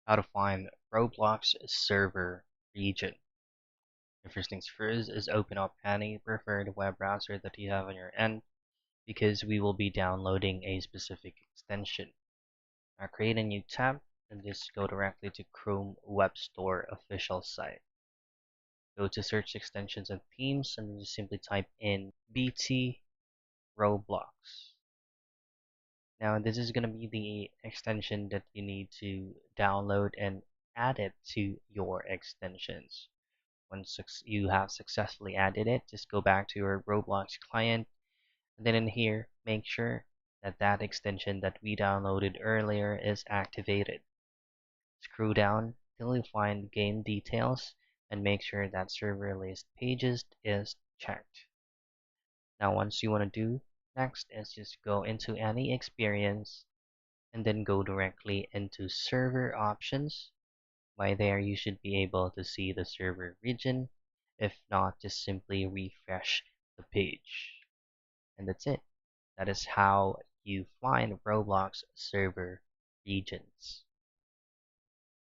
How to find Roblox server region. The first things first is open up any preferred web browser that you have on your end because we will be downloading a specific extension. Now create a new tab and just go directly to Chrome Web Store official site. Go to search extensions and themes and just simply type in BT Roblox. Now this is going to be the extension that you need to download and add it to your extensions. Once you have successfully added it, just go back to your Roblox client, and then in here, make sure that that extension that we downloaded earlier is activated. Scroll down till you find game details and make sure that server list pages is checked. Now once you want to do next is just go into any experience and then go directly into server options. By there, you should be able to see the server region. If not, just simply refresh the page. And that's it. That is how you find Roblox server regions.